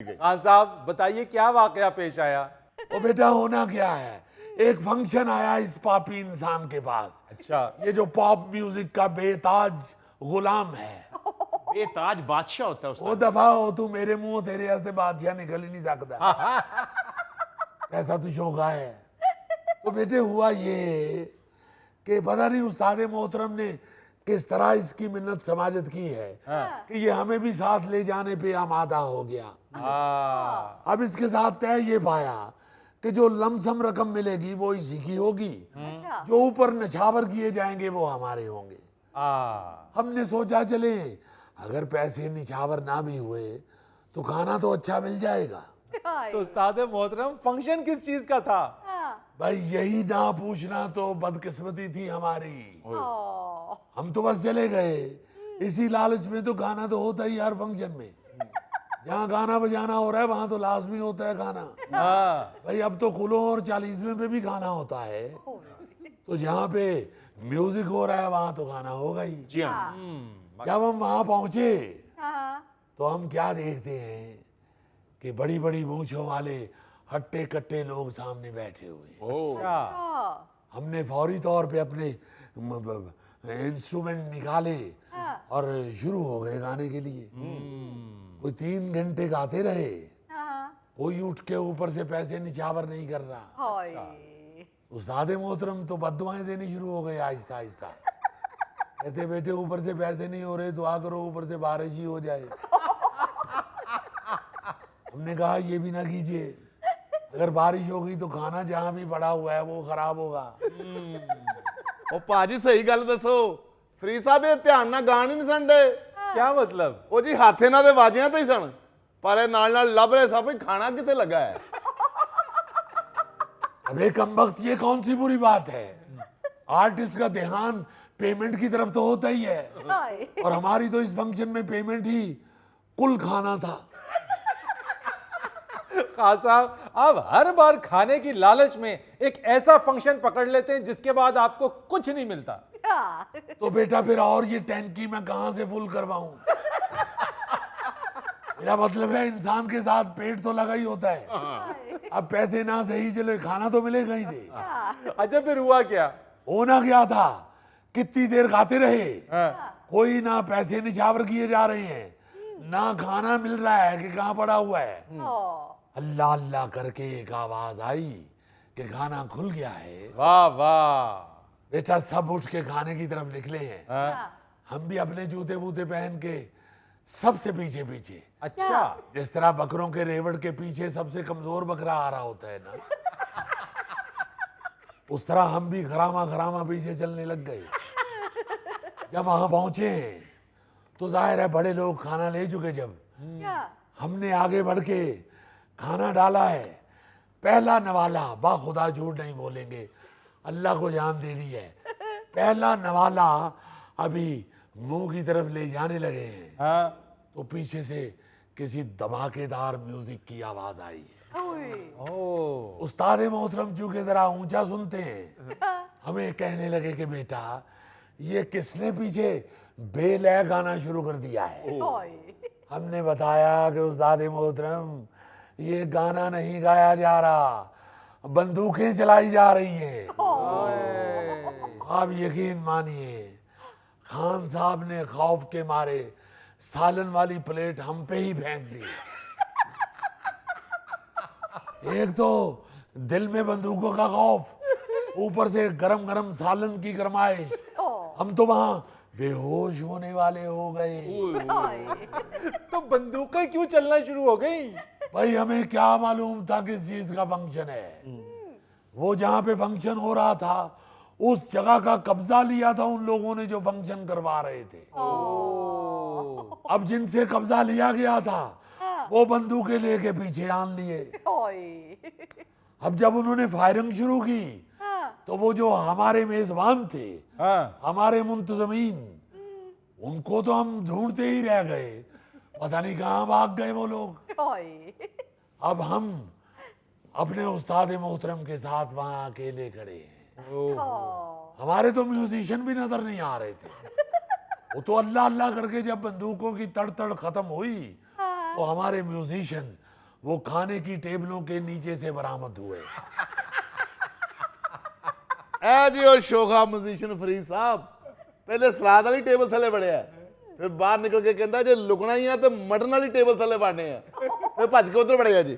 खान साहब बताइए क्या वाकया पेश आया। ओ बेटा, होना क्या है, एक फंक्शन आया इस पापी इंसान के पास। अच्छा, ये जो पॉप म्यूजिक का बेताज गुलाम है। बेताज बादशाह होता है वो उस्ताद। दफा हो तू, मेरे मुंह तेरे हंसते बादशाह निकल ही नहीं सकता। ऐसा तू शौका है। तो बेटे हुआ ये कि पता नहीं उस्ताद मोहतरम ने किस तरह इसकी मिन्नत समाजत की है कि ये हमें भी साथ ले जाने पे आमादा हो गया। अब इसके साथ तय ये पाया कि जो लमसम रकम मिलेगी वो इसी की होगी, जो ऊपर नछावर किए जाएंगे वो हमारे होंगे। हमने सोचा चले अगर पैसे निछावर ना भी हुए तो खाना तो अच्छा मिल जाएगा। तो उस्ताद मोहतरम फंक्शन किस चीज का था? भाई यही ना पूछना तो बदकिस्मती थी हमारी। हम तो बस चले गए, इसी लालच में तो गाना तो होता ही हर फंक्शन में। जहाँ गाना बजाना हो रहा है वहां तो लाजमी होता है गाना। भाई अब तो कुलों और 40वें पे भी गाना होता है, तो जहाँ पे म्यूजिक हो रहा है वहां तो गाना होगा ही। जी हाँ। जब हम वहां पहुंचे तो हम क्या देखते हैं कि बड़ी बड़ी मूंछों वाले हट्टे कट्टे लोग सामने बैठे हुए। अच्छा, हमने फौरी तौर पे अपने इंस्ट्रूमेंट निकाले और शुरू हो गए गाने के लिए। कोई 3 घंटे गाते रहे, कोई उठ के ऊपर से पैसे निछावर नहीं कर रहा। उस्ताद मोहतरम तो बद्दुआएं देनी शुरू हो गए आहिस्ता आहिस्ता। कहते बेटे ऊपर से पैसे नहीं हो रहे, दुआ करो ऊपर से बारिश ही हो जाए। हमने कहा ये भी ना कीजिए, अगर बारिश होगी तो खाना जहां भी पड़ा हुआ है वो खराब होगा। ਉਹ ਭਾਜੀ ਸਹੀ ਗੱਲ ਦੱਸੋ, ਫਰੀ ਸਾਹਿਬ ਇਹ ਧਿਆਨ ਨਾਲ ਗਾਣ ਹੀ ਨਹੀਂ ਸੰਡੇ। क्या मतलब? ਉਹ ਜੀ ਹੱਥ ਇਹਨਾਂ ਦੇ ਵਾਜਿਆਂ ਤੇ ਹੀ ਸਨ, ਪਰ ਇਹ ਨਾਲ ਨਾਲ ਲੱਭ ਰਹੇ ਸਭ ਖਾਣਾ ਕਿੱਥੇ ਲੱਗਾ ਹੈ। अबे कमबख्त, ये कौन सी बुरी बात है? आर्टिस्ट का ध्यान पेमेंट की तरफ तो होता ही है, और हमारी तो इस फंक्शन में पेमेंट ही कुल खाना था। खान साहब आप हर बार खाने की लालच में एक ऐसा फंक्शन पकड़ लेते हैं जिसके बाद आपको कुछ नहीं मिलता। तो बेटा फिर और ये टैंकी मैं कहां से फुल करवाऊं? मेरा मतलब है इंसान के साथ पेट तो लगा ही होता है। अब पैसे ना सही चले, खाना तो मिलेगा ही से। अच्छा फिर हुआ क्या? होना क्या था, कितनी देर गाते रहे, कोई ना पैसे निछावर किए जा रहे हैं, ना खाना मिल रहा है कि कहाँ पड़ा हुआ है। अल्लाह अल्लाह करके एक आवाज आई कि खाना खुल गया है। वाह वाह। बेटा सब उठ के खाने की तरफ निकले हैं। हम भी अपने जूते वूते पहन के सबसे पीछे पीछे, अच्छा, जिस तरह बकरों के रेवड़ के पीछे सबसे कमजोर बकरा आ रहा होता है ना, उस तरह हम भी खरामा खरामा पीछे चलने लग गए। जब वहां पहुंचे तो जाहिर है बड़े लोग खाना ले चुके। जब हमने आगे बढ़ के खाना डाला है, पहला नवाला, बाखुदा झूठ नहीं बोलेंगे, अल्लाह को जान देनी है, पहला नवाला अभी मुंह की तरफ ले जाने लगे हैं तो पीछे से किसी धमाकेदार म्यूजिक की आवाज आई है। उस्ताद मोहतरम चूंकि जरा ऊंचा सुनते हैं, हमें कहने लगे कि बेटा ये किसने पीछे बेलय गाना शुरू कर दिया है। हमने बताया कि उस्ताद मोहतरम ये गाना नहीं गाया जा रहा, बंदूकें चलाई जा रही हैं। आप यकीन मानिए खान साहब ने खौफ के मारे सालन वाली प्लेट हम पे ही फेंक दी। एक तो दिल में बंदूकों का खौफ, ऊपर से गरम गरम सालन की गरमाइश, हम तो वहां बेहोश होने वाले हो गए। तो बंदूकें क्यों चलना शुरू हो गई? भाई हमें क्या मालूम था किस चीज का फंक्शन है। वो जहाँ पे फंक्शन हो रहा था उस जगह का कब्जा लिया था उन लोगों ने जो फंक्शन करवा रहे थे। अब जिनसे कब्जा लिया गया था वो बंदूकें लेके पीछे आन लिए। अब जब उन्होंने फायरिंग शुरू की तो वो जो हमारे मेजबान थे, हमारे मुंतजमीन, उनको तो हम ढूंढते ही रह गए, पता नहीं कहाँ भाग गए वो लोग। अब हम अपने उस्ताद मोहतरम के साथ वहां अकेले खड़े हैं। हमारे तो म्यूजिशियन भी नजर नहीं आ रहे थे। वो तो अल्लाह अल्लाह करके जब बंदूकों की तड़ तड़ खत्म हुई तो हमारे म्यूजिशियन वो खाने की टेबलों के नीचे से बरामद हुए। ਇਹ ਜੀ ਉਹ ਸ਼ੋਖਾ ਮਜ਼ੀਸ਼ਨ ਫਰੀਦ ਸਾਹਿਬ ਪਹਿਲੇ ਸਲਾਦ ਵਾਲੀ ਟੇਬਲ ਥੱਲੇ ਵੜਿਆ, ਫਿਰ ਬਾਹਰ ਨਿਕਲ ਕੇ ਕਹਿੰਦਾ ਜੇ ਲੁਕਣਾ ਹੀ ਆ ਤੇ ਮਟਨ ਵਾਲੀ ਟੇਬਲ ਥੱਲੇ ਵੜਨੇ ਆ, ਫਿਰ ਭੱਜ ਕੇ ਉਧਰ ਵੜਿਆ ਜੀ।